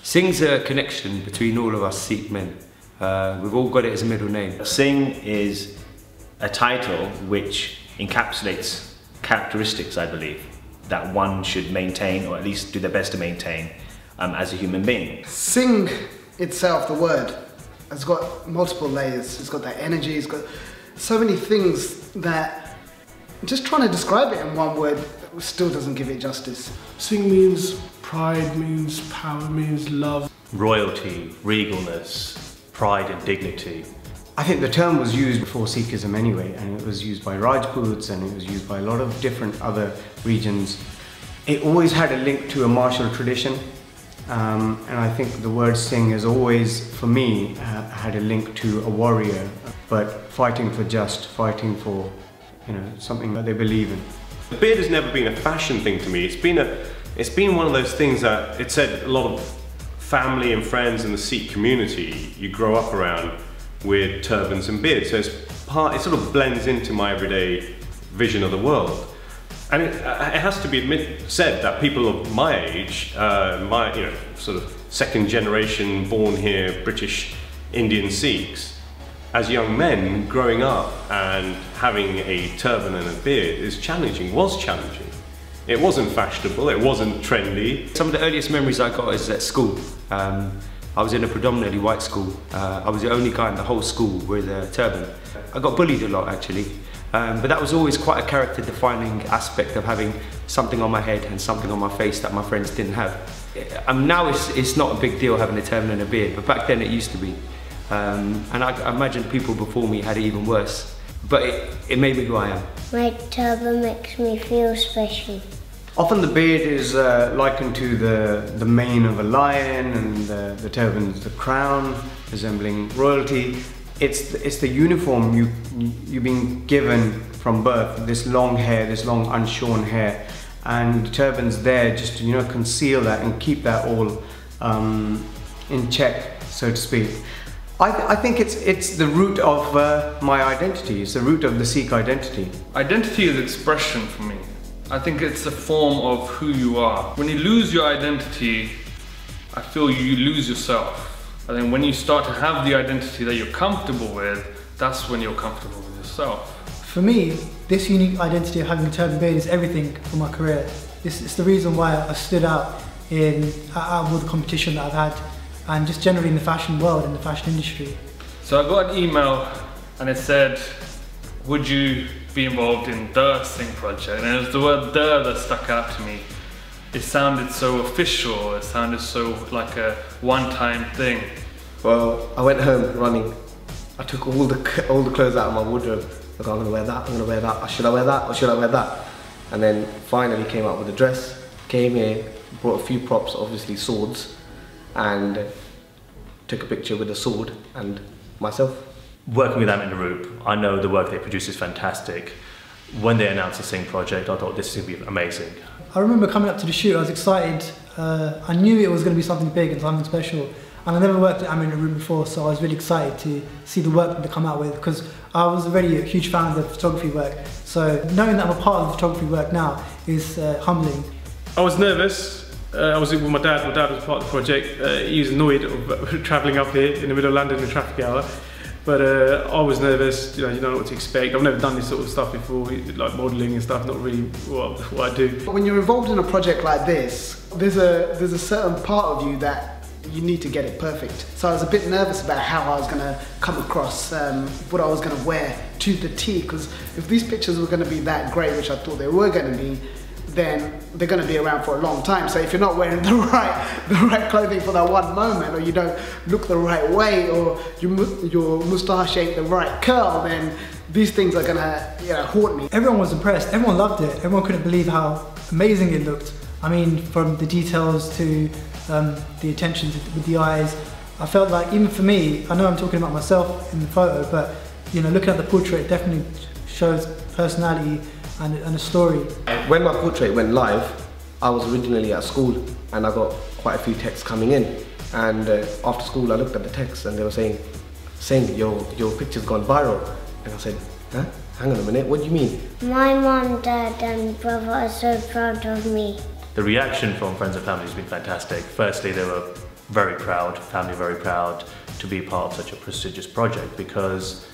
Singh's a connection between all of us Sikh men. We've all got it as a middle name. Singh is a title which encapsulates characteristics, I believe, that one should maintain, or at least do their best to maintain as a human being. Singh itself, the word, has got multiple layers. It's got that energy, it's got so many things that just trying to describe it in one word still doesn't give it justice. Singh means pride, means power, means love. Royalty, regalness, pride and dignity. I think the term was used before Sikhism anyway, and it was used by Rajputs and it was used by a lot of different other regions. It always had a link to a martial tradition, and I think the word Singh has always, for me, had a link to a warrior, but fighting for just, fighting for, something that they believe in. The beard has never been a fashion thing to me. It's been one of those things that it said a lot of family and friends in the Sikh community you grow up around with turbans and beards, so it sort of blends into my everyday vision of the world. And it has to be said that people of my age, sort of second generation born here British Indian Sikhs, as young men growing up and having a turban and a beard was challenging. It wasn't fashionable, it wasn't trendy. Some of the earliest memories I got is at school. I was in a predominantly white school. I was the only guy in the whole school with a turban. I got bullied a lot actually, but that was always quite a character defining aspect of having something on my head and something on my face that my friends didn't have. Now it's not a big deal having a turban and a beard, but back then it used to be. And I imagine people before me had it even worse, but it made me who I am. My turban makes me feel special. Often the beard is likened to the mane of a lion, and the turban is the crown, resembling royalty. It's the uniform you've been given from birth, this long hair, this long unshorn hair, and the turban's there just to conceal that and keep that all in check, so to speak. I think it's the root of my identity. It's the root of the Sikh identity. Identity is expression for me. I think it's a form of who you are. When you lose your identity, I feel you lose yourself. I think when you start to have the identity that you're comfortable with, that's when you're comfortable with yourself. For me, this unique identity of having a turban beard is everything for my career. It's the reason why I stood out out of all the competition that I've had, and just generally in the fashion world, in the fashion industry. So I got an email and it said, would you be involved in the Singh Project? And it was the word "the" that stuck out to me. It sounded so official, it sounded so like a one-time thing. Well, I went home running. I took all the clothes out of my wardrobe. Like, I'm gonna wear that, I'm gonna wear that, should I wear that, or should I wear that? And then finally came up with a dress, came here, brought a few props, obviously swords, and took a picture with a sword and myself. Working with Amit and Naroop, I know the work they produce is fantastic. When they announced the Singh Project, I thought this is going to be amazing. I remember coming up to the shoot, I was excited. I knew it was going to be something big and something special. And I never worked at Amit and Naroop before, so I was really excited to see the work that they come out with, because I was already a huge fan of the photography work. So knowing that I'm a part of the photography work now is humbling. I was nervous. I was with my dad. My dad was part of the project. He was annoyed of travelling up here in the middle of London in traffic hour. But I was nervous, you don't know what to expect. I've never done this sort of stuff before, like modelling and stuff, not really what I do. When you're involved in a project like this, there's a certain part of you that you need to get it perfect. So I was a bit nervous about how I was going to come across, what I was going to wear to the T, because if these pictures were going to be that great, which I thought they were going to be, then they're going to be around for a long time. So if you're not wearing the right clothing for that one moment, or you don't look the right way, or your moustache ain't the right curl, then these things are going to haunt me. Everyone was impressed. Everyone loved it. Everyone couldn't believe how amazing it looked. I mean, from the details to the attention with the eyes. I felt like, even for me, I know I'm talking about myself in the photo, but looking at the portrait, it definitely shows personality and a story. When my portrait went live, I was originally at school and I got quite a few texts coming in, and after school I looked at the texts and they were saying, "Singh, your picture's gone viral." And I said, "Huh? Hang on a minute, what do you mean?" My mum, dad and brother are so proud of me. The reaction from friends and family has been fantastic. Firstly, they were very proud, family very proud to be part of such a prestigious project, because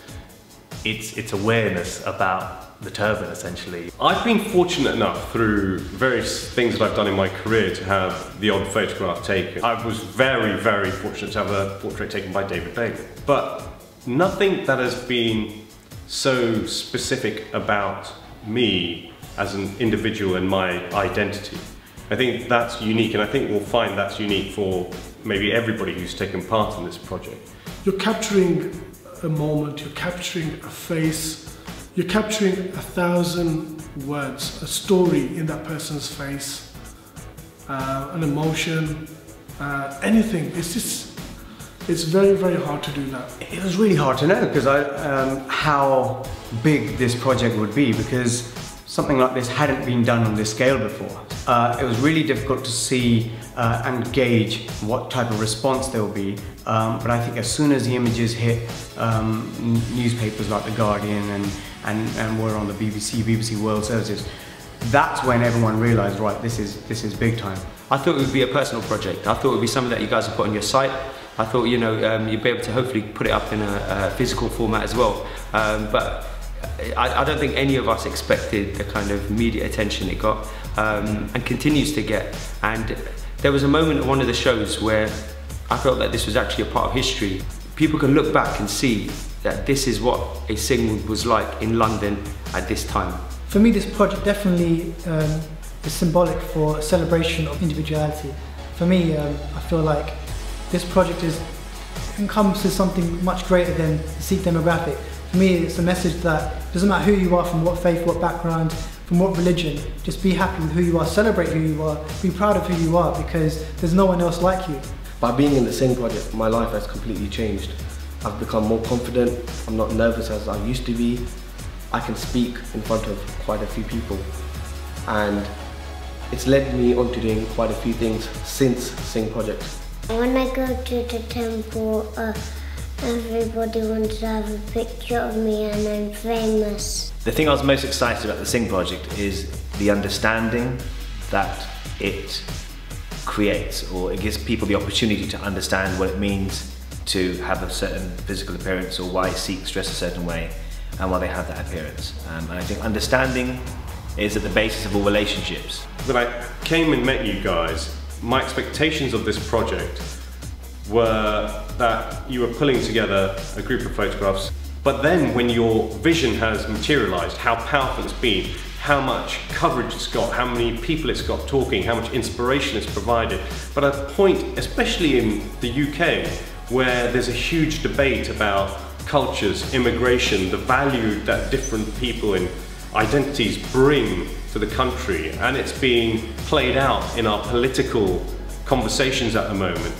it's awareness about the turban essentially. I've been fortunate enough through various things that I've done in my career to have the odd photograph taken. I was very, very fortunate to have a portrait taken by David Bailey. But nothing that has been so specific about me as an individual and my identity. I think that's unique, and I think we'll find that's unique for maybe everybody who's taken part in this project. You're capturing a moment, you're capturing a face, you're capturing 1,000 words, a story in that person's face, an emotion, anything. It's very, very hard to do that. It was really hard to know because how big this project would be, because something like this hadn't been done on this scale before. It was really difficult to see and gauge what type of response there will be. But I think as soon as the images hit newspapers like The Guardian and were on the BBC World Services, that's when everyone realised, right, this is big time. I thought it would be a personal project. I thought it would be something that you guys would put on your site. I thought, you know, you'd be able to hopefully put it up in a physical format as well. But I don't think any of us expected the kind of media attention it got and continues to get. And there was a moment at one of the shows where I felt that this was actually a part of history. People can look back and see that this is what a Singh was like in London at this time. For me, this project definitely is symbolic for a celebration of individuality. For me, I feel like this project encompasses something much greater than the Sikh demographic. For me, it's a message that it doesn't matter who you are, from what faith, what background, from what religion, just be happy with who you are, celebrate who you are, be proud of who you are, because there's no one else like you. By being in the Singh Project, my life has completely changed. I've become more confident, I'm not nervous as I used to be. I can speak in front of quite a few people, and it's led me on to doing quite a few things since Singh Project. When I go to the temple, everybody wants to have a picture of me and I'm famous. The thing I was most excited about the Singh Project is the understanding that it creates, or it gives people the opportunity to understand what it means to have a certain physical appearance, or why Sikhs dress a certain way and why they have that appearance. And I think understanding is at the basis of all relationships. When I came and met you guys, my expectations of this project were that you were pulling together a group of photographs, but then when your vision has materialized, how powerful it's been, how much coverage it's got, how many people it's got talking, how much inspiration it's provided. But at a point, especially in the UK, where there's a huge debate about cultures, immigration, the value that different people and identities bring to the country, and it's being played out in our political conversations at the moment.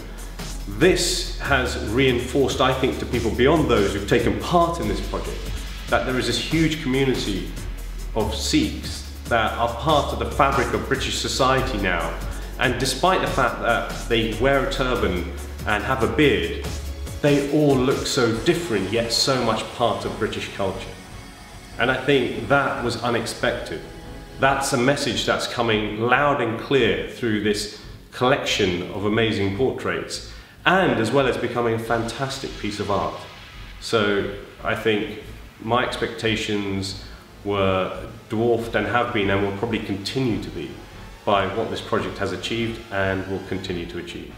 This has reinforced, I think, to people beyond those who've taken part in this project, that there is this huge community of Sikhs that are part of the fabric of British society now. And despite the fact that they wear a turban and have a beard, they all look so different, yet so much part of British culture. And I think that was unexpected. That's a message that's coming loud and clear through this collection of amazing portraits, and as well as becoming a fantastic piece of art. So I think my expectations were dwarfed, and have been, and will probably continue to be, by what this project has achieved and will continue to achieve.